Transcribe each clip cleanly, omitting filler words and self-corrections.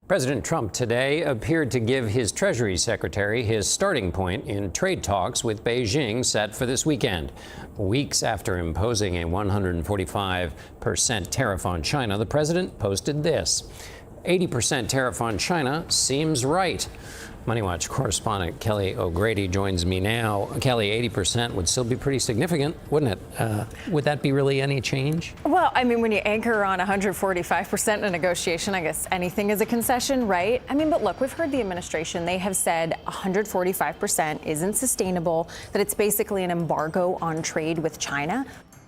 President Trump today appeared to give his Treasury Secretary his starting point in trade talks with Beijing set for this weekend. Weeks after imposing a 145% tariff on China, the president posted this: 80% tariff on China seems right. Money Watch correspondent Kelly O'Grady joins me now. Kelly, 80% would still be pretty significant, wouldn't it? Would that be really any change? Well, I mean, when you anchor on 145% in a negotiation, I guess anything is a concession, right? I mean, but look, we've heard the administration. They have said 145% isn't sustainable, that it's basically an embargo on trade with China.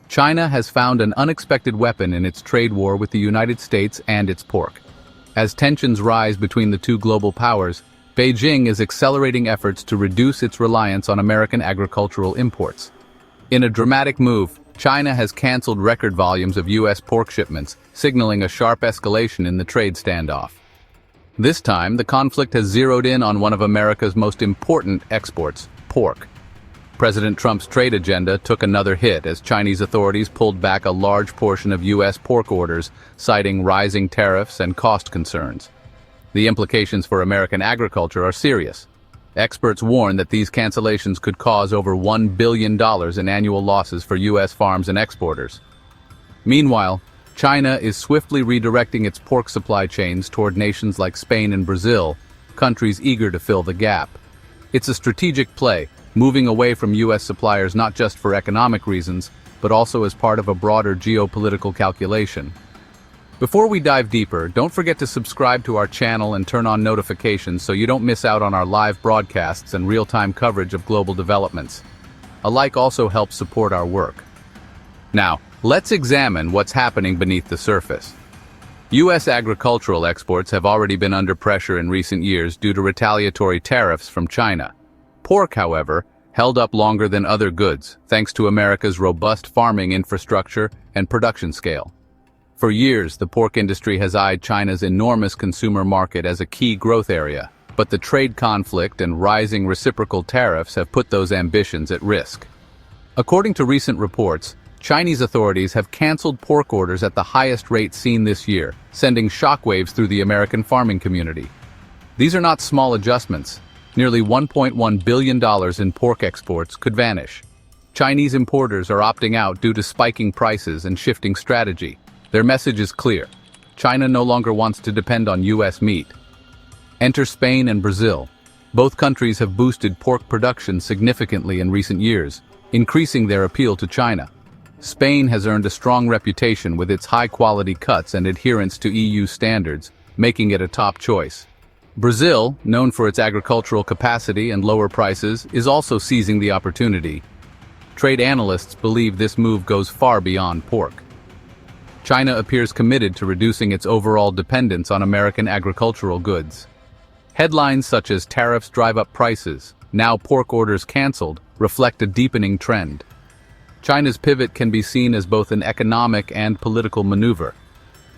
China has found an unexpected weapon in its trade war with the United States and its pork. As tensions rise between the two global powers, Beijing is accelerating efforts to reduce its reliance on American agricultural imports. In a dramatic move, China has canceled record volumes of U.S. pork shipments, signaling a sharp escalation in the trade standoff. This time, the conflict has zeroed in on one of America's most important exports, pork. President Trump's trade agenda took another hit as Chinese authorities pulled back a large portion of U.S. pork orders, citing rising tariffs and cost concerns. The implications for American agriculture are serious. Experts warn that these cancellations could cause over $1 billion in annual losses for U.S. farms and exporters. Meanwhile, China is swiftly redirecting its pork supply chains toward nations like Spain and Brazil, countries eager to fill the gap. It's a strategic play, moving away from U.S. suppliers not just for economic reasons, but also as part of a broader geopolitical calculation. Before we dive deeper, don't forget to subscribe to our channel and turn on notifications so you don't miss out on our live broadcasts and real-time coverage of global developments. A like also helps support our work. Now, let's examine what's happening beneath the surface. U.S. agricultural exports have already been under pressure in recent years due to retaliatory tariffs from China. Pork, however, held up longer than other goods, thanks to America's robust farming infrastructure and production scale. For years, the pork industry has eyed China's enormous consumer market as a key growth area, but the trade conflict and rising reciprocal tariffs have put those ambitions at risk. According to recent reports, Chinese authorities have canceled pork orders at the highest rate seen this year, sending shockwaves through the American farming community. These are not small adjustments. Nearly $1.1 billion in pork exports could vanish. Chinese importers are opting out due to spiking prices and shifting strategy. Their message is clear. China no longer wants to depend on U.S. meat. Enter Spain and Brazil. Both countries have boosted pork production significantly in recent years, increasing their appeal to China. Spain has earned a strong reputation with its high-quality cuts and adherence to EU standards, making it a top choice. Brazil, known for its agricultural capacity and lower prices, is also seizing the opportunity. Trade analysts believe this move goes far beyond pork. China appears committed to reducing its overall dependence on American agricultural goods. Headlines such as "Tariffs drive up prices, now pork orders canceled" reflect a deepening trend. China's pivot can be seen as both an economic and political maneuver.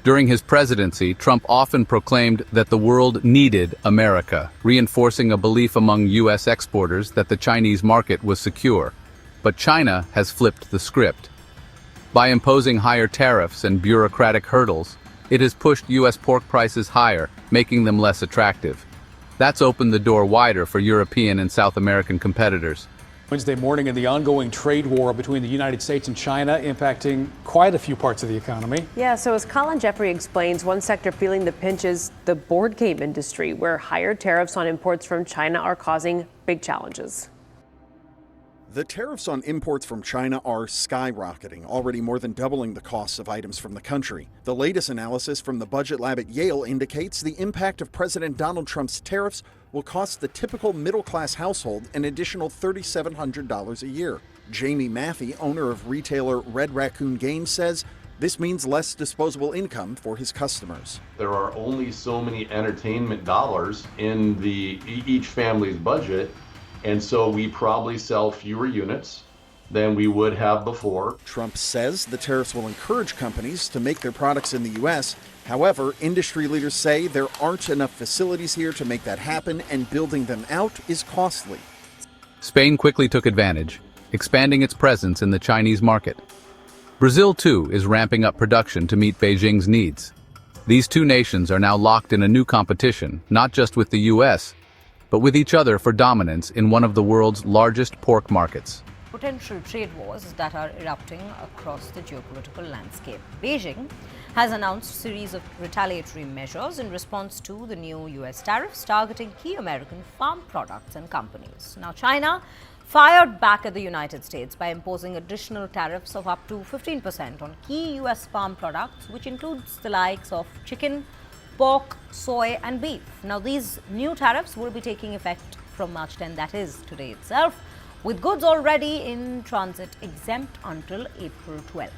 During his presidency, Trump often proclaimed that the world needed America, reinforcing a belief among U.S. exporters that the Chinese market was secure. But China has flipped the script. By imposing higher tariffs and bureaucratic hurdles, it has pushed U.S. pork prices higher, making them less attractive. That's opened the door wider for European and South American competitors. Wednesday morning, in the ongoing trade war between the United States and China impacting quite a few parts of the economy. Yeah, so as Colin Jeffrey explains, one sector feeling the pinch is the board game industry, where higher tariffs on imports from China are causing big challenges. The tariffs on imports from China are skyrocketing, already more than doubling the costs of items from the country. The latest analysis from the Budget Lab at Yale indicates the impact of President Donald Trump's tariffs will cost the typical middle-class household an additional $3,700 a year. Jamie Maffey, owner of retailer Red Raccoon Games, says this means less disposable income for his customers. There are only so many entertainment dollars in each family's budget. And so we probably sell fewer units than we would have before. Trump says the tariffs will encourage companies to make their products in the U.S. However, industry leaders say there aren't enough facilities here to make that happen, and building them out is costly. Spain quickly took advantage, expanding its presence in the Chinese market. Brazil, too, is ramping up production to meet Beijing's needs. These two nations are now locked in a new competition, not just with the US, but with each other for dominance in one of the world's largest pork markets. Potential trade wars that are erupting across the geopolitical landscape. Beijing has announced a series of retaliatory measures in response to the new US tariffs targeting key American farm products and companies. Now, China fired back at the United States by imposing additional tariffs of up to 15% on key US farm products, which includes the likes of chicken, pork, soy and beef. Now, these new tariffs will be taking effect from March 10, that is today itself, with goods already in transit exempt until April 12th.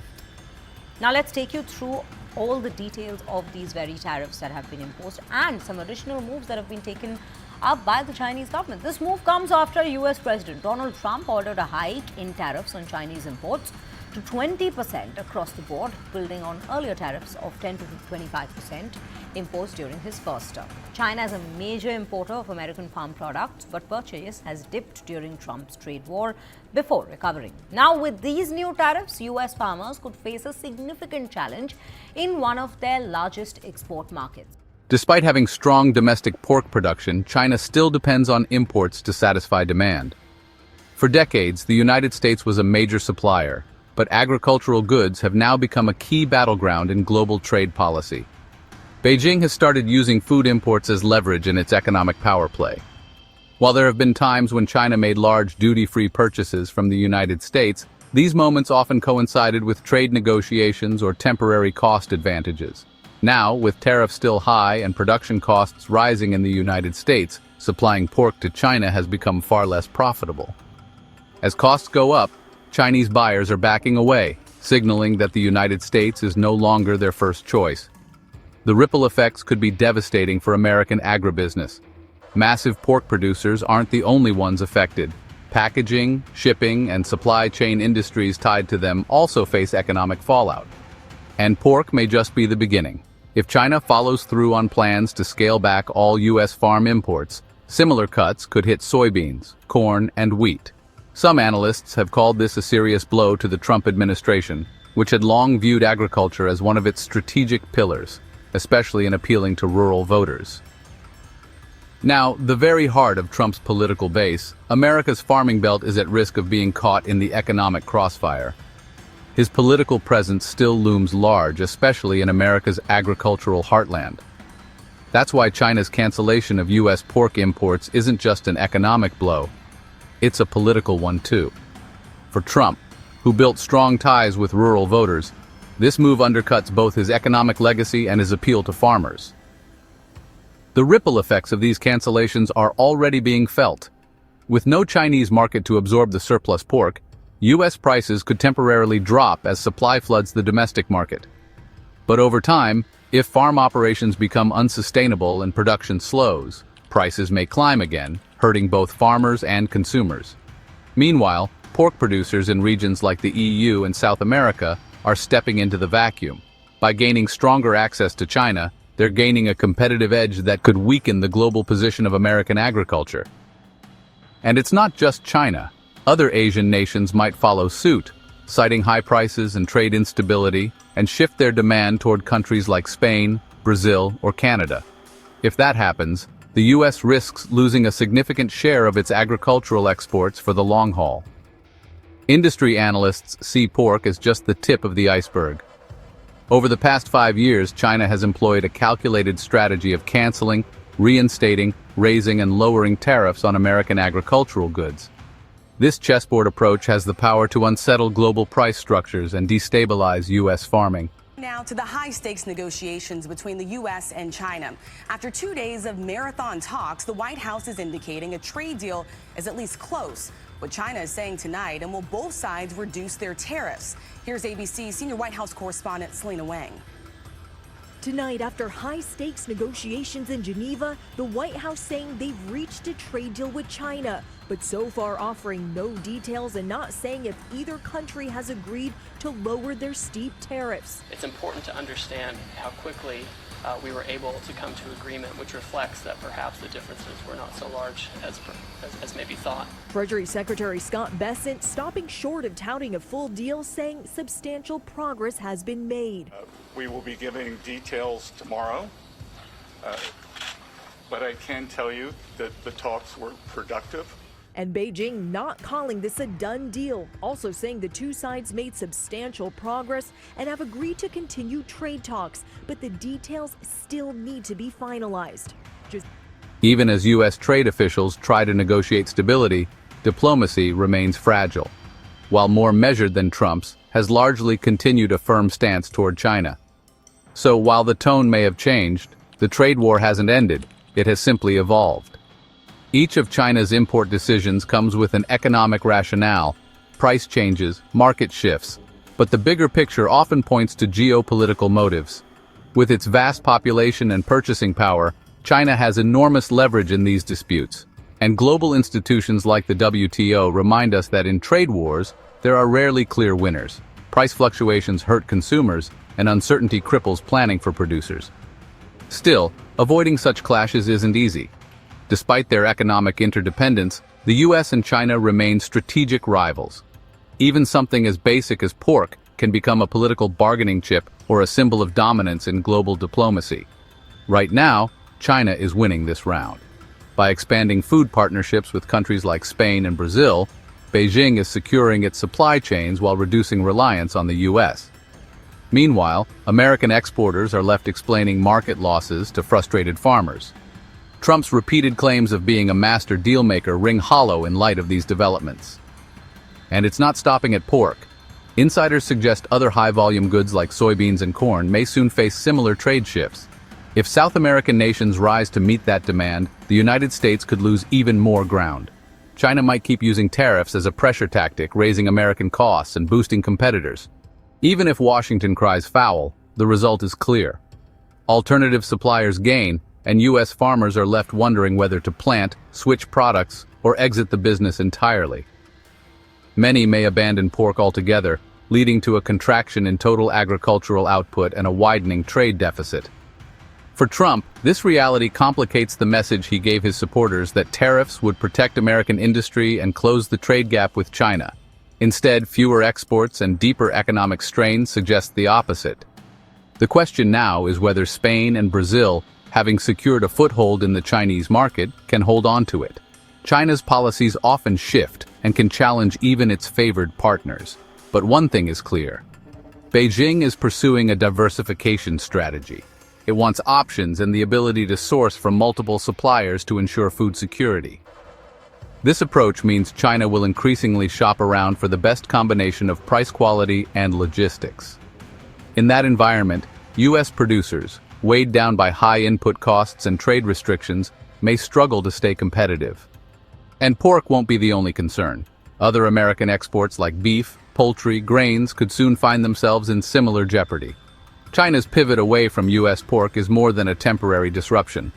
Now, let's take you through all the details of these very tariffs that have been imposed and some additional moves that have been taken up by the Chinese government. This move comes after US President Donald Trump ordered a hike in tariffs on Chinese imports to 20% across the board, building on earlier tariffs of 10 to 25% imposed during his first term. China is a major importer of American farm products, but purchase has dipped during Trump's trade war before recovering. Now, with these new tariffs, US farmers could face a significant challenge in one of their largest export markets. Despite having strong domestic pork production, China still depends on imports to satisfy demand. For decades, the United States was a major supplier, but agricultural goods have now become a key battleground in global trade policy. Beijing has started using food imports as leverage in its economic power play. While there have been times when China made large duty-free purchases from the United States, these moments often coincided with trade negotiations or temporary cost advantages. Now, with tariffs still high and production costs rising in the United States, supplying pork to China has become far less profitable. As costs go up, Chinese buyers are backing away, signaling that the United States is no longer their first choice. The ripple effects could be devastating for American agribusiness. Massive pork producers aren't the only ones affected. Packaging, shipping, and supply chain industries tied to them also face economic fallout. And pork may just be the beginning. If China follows through on plans to scale back all U.S. farm imports, similar cuts could hit soybeans, corn, and wheat. Some analysts have called this a serious blow to the Trump administration, which had long viewed agriculture as one of its strategic pillars, especially in appealing to rural voters. Now, the very heart of Trump's political base, America's farming belt is at risk of being caught in the economic crossfire. His political presence still looms large, especially in America's agricultural heartland. That's why China's cancellation of U.S. pork imports isn't just an economic blow. It's a political one too. For Trump, who built strong ties with rural voters, this move undercuts both his economic legacy and his appeal to farmers. The ripple effects of these cancellations are already being felt. With no Chinese market to absorb the surplus pork, U.S. prices could temporarily drop as supply floods the domestic market. But over time, if farm operations become unsustainable and production slows, prices may climb again, hurting both farmers and consumers. Meanwhile, pork producers in regions like the EU and South America are stepping into the vacuum. By gaining stronger access to China, they're gaining a competitive edge that could weaken the global position of American agriculture. And it's not just China. Other Asian nations might follow suit, citing high prices and trade instability, and shift their demand toward countries like Spain, Brazil, or Canada. If that happens, the U.S. risks losing a significant share of its agricultural exports for the long haul. Industry analysts see pork as just the tip of the iceberg. Over the past 5 years, China has employed a calculated strategy of canceling, reinstating, raising, and lowering tariffs on American agricultural goods. This chessboard approach has the power to unsettle global price structures and destabilize U.S. farming. Now to the high-stakes negotiations between the U.S. and China. After 2 days of marathon talks, the White House is indicating a trade deal is at least close. What China is saying tonight, and will both sides reduce their tariffs? Here's ABC senior White House correspondent Selena Wang. Tonight, after high-stakes negotiations in Geneva, the White House saying they've reached a trade deal with China, but so far offering no details and not saying if either country has agreed to lower their steep tariffs. It's important to understand how quickly we were able to come to agreement, which reflects that perhaps the differences were not so large as maybe thought. Treasury Secretary Scott Bessent stopping short of touting a full deal, saying substantial progress has been made. We will be giving details tomorrow, but I can tell you that the talks were productive. And Beijing not calling this a done deal, also saying the two sides made substantial progress and have agreed to continue trade talks, but the details still need to be finalized. Even as U.S. trade officials try to negotiate stability, diplomacy remains fragile, while more measured than Trump's, has largely continued a firm stance toward China. So while the tone may have changed, the trade war hasn't ended, it has simply evolved. Each of China's import decisions comes with an economic rationale, price changes, market shifts, but the bigger picture often points to geopolitical motives. With its vast population and purchasing power, China has enormous leverage in these disputes, and global institutions like the WTO remind us that in trade wars, there are rarely clear winners. Price fluctuations hurt consumers, and uncertainty cripples planning for producers. Still, avoiding such clashes isn't easy. Despite their economic interdependence, the US and China remain strategic rivals. Even something as basic as pork can become a political bargaining chip or a symbol of dominance in global diplomacy. Right now, China is winning this round. By expanding food partnerships with countries like Spain and Brazil, Beijing is securing its supply chains while reducing reliance on the US. Meanwhile, American exporters are left explaining market losses to frustrated farmers. Trump's repeated claims of being a master dealmaker ring hollow in light of these developments. And it's not stopping at pork. Insiders suggest other high-volume goods like soybeans and corn may soon face similar trade shifts. If South American nations rise to meet that demand, the United States could lose even more ground. China might keep using tariffs as a pressure tactic, raising American costs and boosting competitors. Even if Washington cries foul, the result is clear. Alternative suppliers gain, and U.S. farmers are left wondering whether to plant, switch products, or exit the business entirely. Many may abandon pork altogether, leading to a contraction in total agricultural output and a widening trade deficit. For Trump, this reality complicates the message he gave his supporters that tariffs would protect American industry and close the trade gap with China. Instead, fewer exports and deeper economic strain suggest the opposite. The question now is whether Spain and Brazil, having secured a foothold in the Chinese market, can hold on to it. China's policies often shift and can challenge even its favored partners. But one thing is clear. Beijing is pursuing a diversification strategy. It wants options and the ability to source from multiple suppliers to ensure food security. This approach means China will increasingly shop around for the best combination of price quality and logistics. In that environment, U.S. producers, weighed down by high input costs and trade restrictions, may struggle to stay competitive. And pork won't be the only concern. Other American exports like beef, poultry, grains could soon find themselves in similar jeopardy. China's pivot away from U.S. pork is more than a temporary disruption.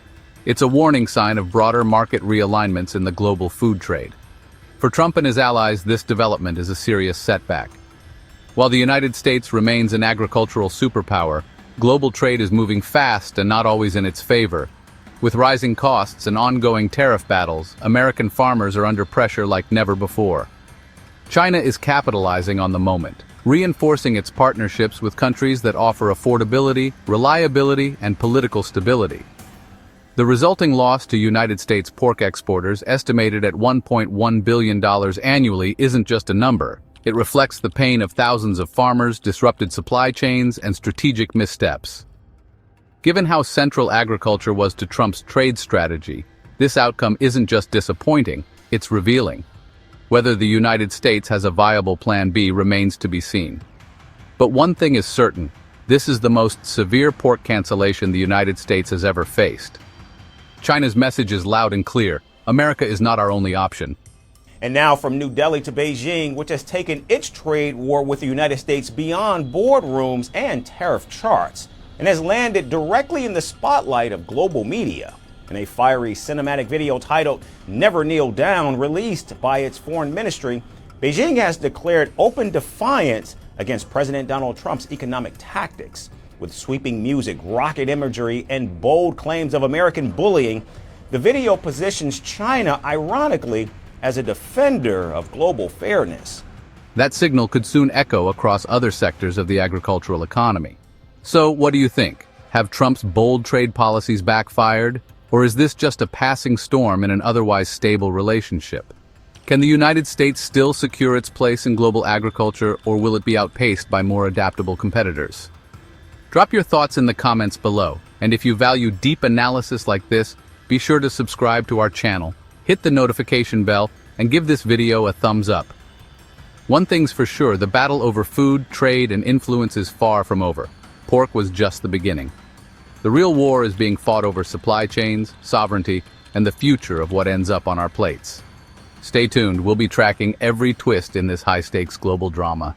It's a warning sign of broader market realignments in the global food trade. For Trump and his allies, this development is a serious setback. While the United States remains an agricultural superpower, global trade is moving fast and not always in its favor. With rising costs and ongoing tariff battles, American farmers are under pressure like never before. China is capitalizing on the moment, reinforcing its partnerships with countries that offer affordability, reliability, and political stability. The resulting loss to United States pork exporters, estimated at $1.1 billion annually, isn't just a number. It reflects the pain of thousands of farmers, disrupted supply chains, and strategic missteps. Given how central agriculture was to Trump's trade strategy, this outcome isn't just disappointing, it's revealing. Whether the United States has a viable Plan B remains to be seen. But one thing is certain, this is the most severe pork cancellation the United States has ever faced. China's message is loud and clear. America is not our only option. And now from New Delhi to Beijing, which has taken its trade war with the United States beyond boardrooms and tariff charts, and has landed directly in the spotlight of global media. In a fiery cinematic video titled "Never Kneel Down," released by its foreign ministry, Beijing has declared open defiance against President Donald Trump's economic tactics. With sweeping music, rocket imagery, and bold claims of American bullying, the video positions China, ironically, as a defender of global fairness. That signal could soon echo across other sectors of the agricultural economy. So, what do you think? Have Trump's bold trade policies backfired? Or is this just a passing storm in an otherwise stable relationship? Can the United States still secure its place in global agriculture, or will it be outpaced by more adaptable competitors? Drop your thoughts in the comments below, and if you value deep analysis like this, be sure to subscribe to our channel, hit the notification bell, and give this video a thumbs up. One thing's for sure, the battle over food, trade, and influence is far from over. Pork was just the beginning. The real war is being fought over supply chains, sovereignty, and the future of what ends up on our plates. Stay tuned, we'll be tracking every twist in this high-stakes global drama.